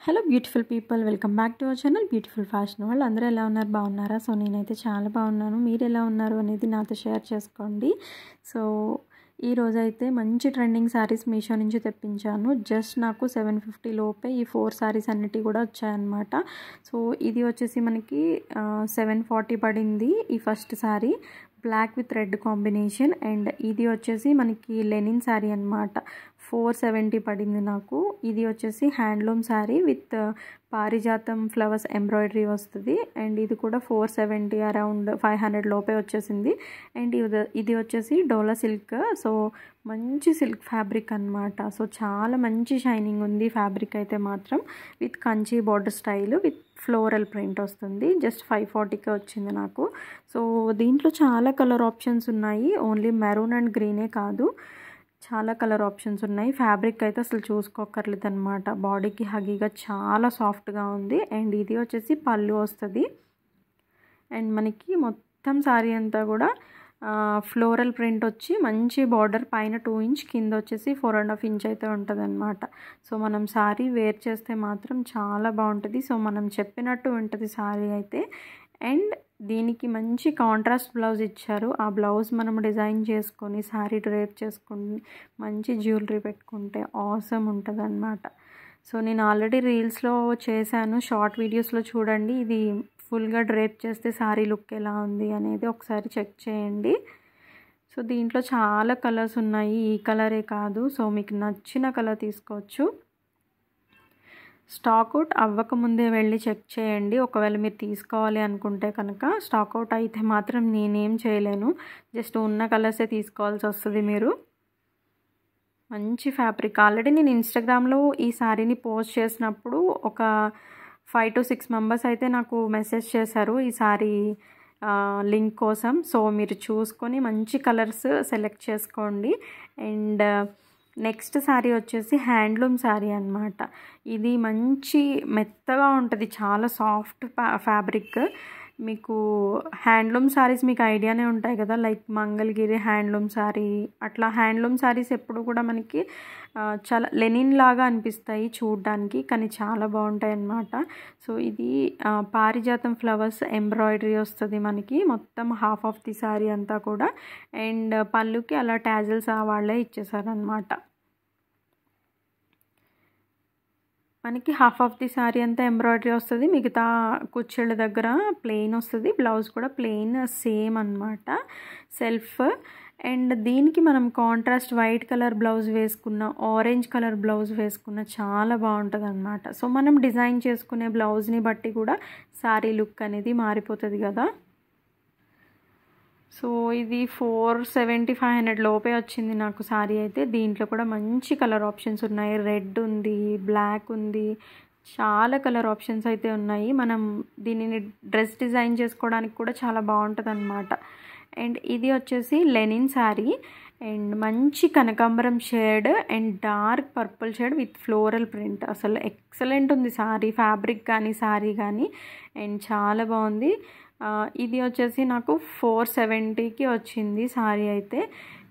Hello beautiful people, welcome back to our channel beautiful fashion world. అందరూ ఎలా ఉన్నారు? బాగున్నారా? సో నేనైతే చాలా బాగున్నాను. మీరు ఎలా ఉన్నారు అనేది నాతో షేర్ చేసుకోండి. సో ఈరోజైతే మంచి ట్రెండింగ్ శారీస్ మీషో నుంచి తెప్పించాను. జస్ట్ నాకు 750 లోపే ఈ 4 శారీస్ అన్నిటి కూడా వచ్చాయన్నమాట. సో ఇది వచ్చేసి మనకి 740 పడింది. ఈ first sari black with red combination, and ఇది వచ్చేసి మనకి లెనిన్ శారీ అనమాట. 470 పడింది నాకు. ఇది వచ్చేసి హ్యాండ్లూమ్ శారీ విత్ పారిజాతం ఫ్లవర్స్ ఎంబ్రాయిడరీ వస్తుంది, అండ్ ఇది కూడా 470 అరౌండ్ 500 లోపే వచ్చేసింది. అండ్ ఇది వచ్చేసి డోలా సిల్క్. సో మంచి సిల్క్ ఫ్యాబ్రిక్ అనమాట. సో చాలా మంచి షైనింగ్ ఉంది ఫ్యాబ్రిక్ అయితే మాత్రం. With Kanchi border style with floral print వస్తుంది. జస్ట్ 540కే వచ్చింది నాకు. సో దీంట్లో చాలా కలర్ ఆప్షన్స్ ఉన్నాయి. ఓన్లీ మెరూన్ అండ్ గ్రీనే కాదు, చాలా కలర్ ఆప్షన్స్ ఉన్నాయి. ఫ్యాబ్రిక్ అయితే అసలు చూసుకోకర్లేదు అనమాట. బాడీకి హగీగా చాలా సాఫ్ట్గా ఉంది. అండ్ ఇది వచ్చేసి పళ్ళు వస్తుంది. అండ్ మనకి మొత్తం శారీ అంతా కూడా ఫ్లోరల్ ప్రింట్ వచ్చి మంచి బార్డర్, పైన 2 ఇంచ్, కింద వచ్చేసి 4.5 ఇంచ్ అయితే ఉంటుంది అనమాట. సో మనం శారీ వేర్ చేస్తే మాత్రం చాలా బాగుంటుంది. సో మనం చెప్పినట్టు ఉంటుంది శారీ అయితే. అండ్ దీనికి మంచి కాంట్రాస్ట్ బ్లౌజ్ ఇచ్చారు. ఆ బ్లౌజ్ మనం డిజైన్ చేసుకొని శారీ డ్రేప్ చేసుకొని మంచి జ్యువెలరీ పెట్టుకుంటే ఆసమ్ ఉంటుంది అనమాట. సో నేను ఆల్రెడీ రీల్స్లో చేశాను, షార్ట్ వీడియోస్లో చూడండి. ఇది ఫుల్గా డ్రేప్ చేస్తే శారీ లుక్ ఎలా ఉంది అనేది ఒకసారి చెక్ చేయండి. సో దీంట్లో చాలా కలర్స్ ఉన్నాయి, ఈ కలరే కాదు. సో మీకు నచ్చిన కలర్ తీసుకోవచ్చు. స్టాక్అవుట్ అవ్వకముందే వెళ్ళి చెక్ చేయండి. ఒకవేళ మీరు తీసుకోవాలి అనుకుంటే కనుక. స్టాక్అవుట్ అయితే మాత్రం నేనేం చేయలేను, జస్ట్ ఉన్న కలర్సే తీసుకోవాల్సి వస్తుంది మీరు. మంచి ఫ్యాబ్రిక్. ఆల్రెడీ నేను ఇన్స్టాగ్రామ్లో ఈ శారీని పోస్ట్ చేసినప్పుడు ఒక 5 to 6 మెంబర్స్ అయితే నాకు మెసేజ్ చేశారు ఈ శారీ లింక్ కోసం. సో మీరు చూసుకొని మంచి కలర్స్ సెలెక్ట్ చేసుకోండి. అండ్ నెక్స్ట్ శారీ వచ్చేసి హ్యాండ్లూమ్ శారీ అనమాట. ఇది మంచి మెత్తగా ఉంటుంది, చాలా సాఫ్ట్ ఫ్యాబ్రిక్. మీకు హ్యాండ్లూమ్ శారీస్ మీకు ఐడియానే ఉంటాయి కదా, లైక్ మంగళగిరి హ్యాండ్లూమ్ శారీ. అట్లా హ్యాండ్లూమ్ శారీస్ ఎప్పుడు కూడా మనకి చాలా లెనిన్ లాగా అనిపిస్తాయి చూడడానికి, కానీ చాలా బాగుంటాయి అన్నమాట. సో ఇది పారిజాతం ఫ్లవర్స్ ఎంబ్రాయిడరీ వస్తుంది మనకి మొత్తం హాఫ్ ఆఫ్ ది శారీ అంతా కూడా. అండ్ పళ్ళుకి అలా టాజిల్స్ వాళ్ళే ఇచ్చేసారనమాట. మనకి హాఫ్ ఆఫ్ ది శారీ అంతా ఎంబ్రాయిడరీ వస్తుంది, మిగతా కుచ్చెళ్ళ దగ్గర ప్లెయిన్ వస్తుంది. బ్లౌజ్ కూడా ప్లెయిన్ సేమ్ అనమాట, సెల్ఫ్. అండ్ దీనికి మనం కాంట్రాస్ట్ వైట్ కలర్ బ్లౌజ్ వేసుకున్న, ఆరెంజ్ కలర్ బ్లౌజ్ వేసుకున్న చాలా బాగుంటుంది అనమాట. సో మనం డిజైన్ చేసుకునే బ్లౌజ్ని బట్టి కూడా శారీ లుక్ అనేది మారిపోతుంది కదా. సో ఇది 470 500 లోపే వచ్చింది నాకు శారీ అయితే. దీంట్లో కూడా మంచి కలర్ ఆప్షన్స్ ఉన్నాయి. రెడ్ ఉంది, బ్లాక్ ఉంది, చాలా కలర్ ఆప్షన్స్ అయితే ఉన్నాయి. మనం దీనిని డ్రెస్ డిజైన్ చేసుకోవడానికి కూడా చాలా బాగుంటుంది అనమాట. అండ్ ఇది వచ్చేసి లెనిన్ శారీ, అండ్ మంచి కనకాంబరం shade and dark purple shade with floral print. అసలు ఎక్సలెంట్ ఉంది శారీ, ఫ్యాబ్రిక్ కానీ శారీ కానీ. అండ్ చాలా బాగుంది. ఇది వచ్చేసి నాకు 470కి వచ్చింది శారీ అయితే.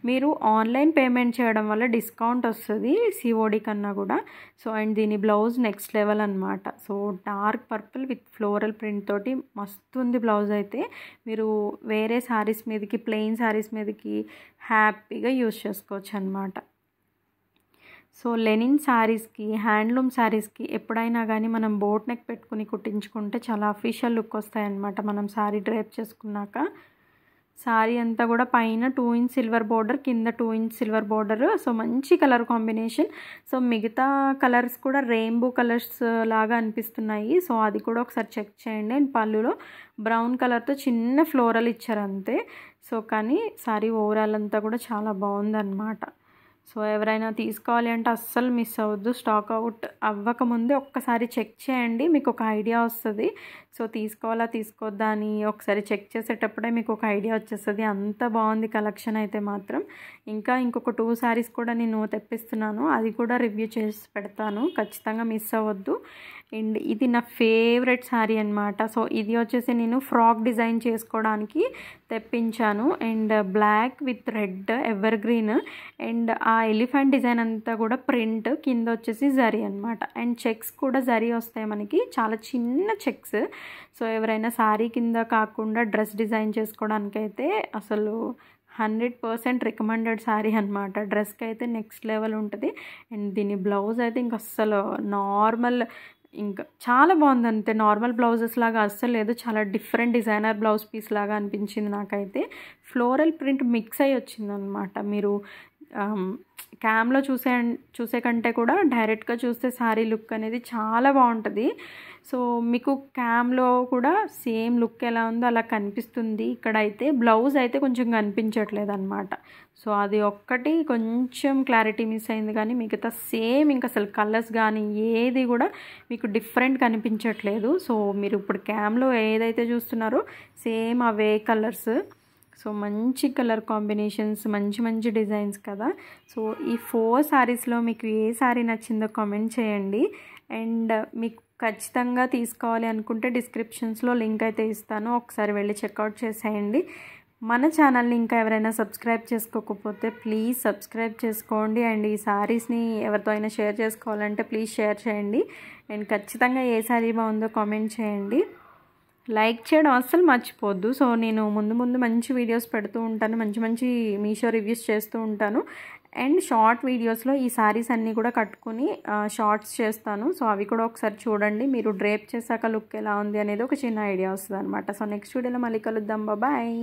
మీరు ఆన్లైన్ పేమెంట్ చేయడం వల్ల డిస్కౌంట్ వస్తుంది సిఓడి కన్నా కూడా. సో అండ్ దీని బ్లౌజ్ నెక్స్ట్ లెవెల్ అనమాట. So dark purple with floral print తోటి మస్తు ఉంది బ్లౌజ్ అయితే. మీరు వేరే శారీస్ మీదకి, ప్లెయిన్ శారీస్ మీదకి హ్యాపీగా యూజ్ చేసుకోవచ్చు అనమాట. సో లెనిన్ శారీస్కి, హ్యాండ్లూమ్ శారీస్కి ఎప్పుడైనా కానీ మనం బోట్ నెక్ పెట్టుకుని కుట్టించుకుంటే చాలా అఫీషియల్ లుక్ వస్తాయన్నమాట. మనం శారీ డ్రేప్ చేసుకున్నాక శారీ అంతా కూడా పైన 2 ఇంచ్ సిల్వర్ బార్డర్, కింద 2 ఇంచ్ సిల్వర్ బార్డర్. సో మంచి కలర్ కాంబినేషన్. సో మిగతా కలర్స్ కూడా రెయిన్బో కలర్స్ లాగా అనిపిస్తున్నాయి. సో అది కూడా ఒకసారి చెక్ చేయండి. అండ్ పళ్ళులో బ్రౌన్ కలర్తో చిన్న ఫ్లోరల్ ఇచ్చారు అంతే. సో కానీ శారీ ఓవరాల్ అంతా కూడా చాలా బాగుందన్నమాట. సో ఎవరైనా తీసుకోవాలి అంటే అస్సలు మిస్ అవ్వద్దు. స్టాక్ అవుట్ అవ్వకముందే ఒక్కసారి చెక్ చేయండి, మీకు ఒక ఐడియా వస్తుంది. సో తీసుకోవాలా తీసుకోవద్దా అని ఒకసారి చెక్ చేసేటప్పుడే మీకు ఒక ఐడియా వచ్చేస్తుంది. అంత బాగుంది కలెక్షన్ అయితే మాత్రం. ఇంకా ఇంకొక 2 శారీస్ కూడా నేను తెప్పిస్తున్నాను, అది కూడా రివ్యూ చేసి పెడతాను, ఖచ్చితంగా మిస్ అవ్వద్దు. అండ్ ఇది నా ఫేవరెట్ శారీ అనమాట. సో ఇది వచ్చేసి నేను ఫ్రాక్ డిజైన్ చేసుకోవడానికి తెప్పించాను. And black with red evergreen. And ఆ ఎలిఫెంట్ డిజైన్ అంతా కూడా ప్రింట్, కింద వచ్చేసి జరీ అనమాట. అండ్ చెక్స్ కూడా జరీ వస్తాయి మనకి, చాలా చిన్న చెక్స్. సో ఎవరైనా శారీ కింద కాకుండా డ్రెస్ డిజైన్ చేసుకోవడానికైతే అసలు 100% రికమెండెడ్ శారీ అనమాట. డ్రెస్కి అయితే నెక్స్ట్ లెవెల్ ఉంటుంది. అండ్ దీని బ్లౌజ్ అయితే ఇంక అస్సలు నార్మల్, ఇంకా చాలా బాగుంది అంతే. నార్మల్ బ్లౌజెస్ లాగా అస్సలు లేదు, చాలా డిఫరెంట్ డిజైనర్ బ్లౌజ్ పీస్ లాగా అనిపించింది నాకైతే. ఫ్లోరల్ ప్రింట్ మిక్స్ అయ్యి వచ్చింది అనమాట. మీరు క్యామ్లో చూసే కంటే కూడా డైరెక్ట్గా చూస్తే శారీ లుక్ అనేది చాలా బాగుంటుంది. సో మీకు క్యామ్లో కూడా సేమ్ లుక్ ఎలా ఉందో అలా కనిపిస్తుంది. ఇక్కడైతే బ్లౌజ్ అయితే కొంచెం కనిపించట్లేదు అనమాట. సో అది ఒక్కటి కొంచెం క్లారిటీ మిస్ అయింది, కానీ మిగతా సేమ్ ఇంకా అసలు కలర్స్ కానీ ఏది కూడా మీకు డిఫరెంట్ కనిపించట్లేదు. సో మీరు ఇప్పుడు క్యామ్లో ఏదైతే చూస్తున్నారో సేమ్ అవే కలర్స్. సో మంచి కలర్ కాంబినేషన్స్, మంచి మంచి డిజైన్స్ కదా. సో ఈ 4 శారీస్లో మీకు ఏ శారీ నచ్చిందో కామెంట్ చేయండి. అండ్ మీకు ఖచ్చితంగా తీసుకోవాలి అనుకుంటే డిస్క్రిప్షన్స్లో లింక్ అయితే ఇస్తాను, ఒకసారి వెళ్ళి చెక్అవుట్ చేసేయండి. మన ఛానల్ని ఇంకా ఎవరైనా సబ్స్క్రైబ్ చేసుకోకపోతే ప్లీజ్ సబ్స్క్రైబ్ చేసుకోండి. అండ్ ఈ శారీస్ని ఎవరితో అయినా షేర్ చేసుకోవాలంటే ప్లీజ్ షేర్ చేయండి. అండ్ ఖచ్చితంగా ఏ శారీ బాగుందో కామెంట్ చేయండి. లైక్ చేయడం అస్సలు మర్చిపోద్దు. సో నేను ముందు మంచి వీడియోస్ పెడుతూ ఉంటాను, మంచి మంచి మీషో రివ్యూస్ చేస్తూ ఉంటాను. అండ్ షార్ట్ వీడియోస్లో ఈ శారీస్ అన్నీ కూడా కట్టుకుని షార్ట్స్ చేస్తాను. సో అవి కూడా ఒకసారి చూడండి. మీరు డ్రేప్ చేశాక లుక్ ఎలా ఉంది అనేది ఒక చిన్న ఐడియా వస్తుంది అనమాట. సో నెక్స్ట్ వీడియోలో మళ్ళీ కలుద్దాం. బాయ్.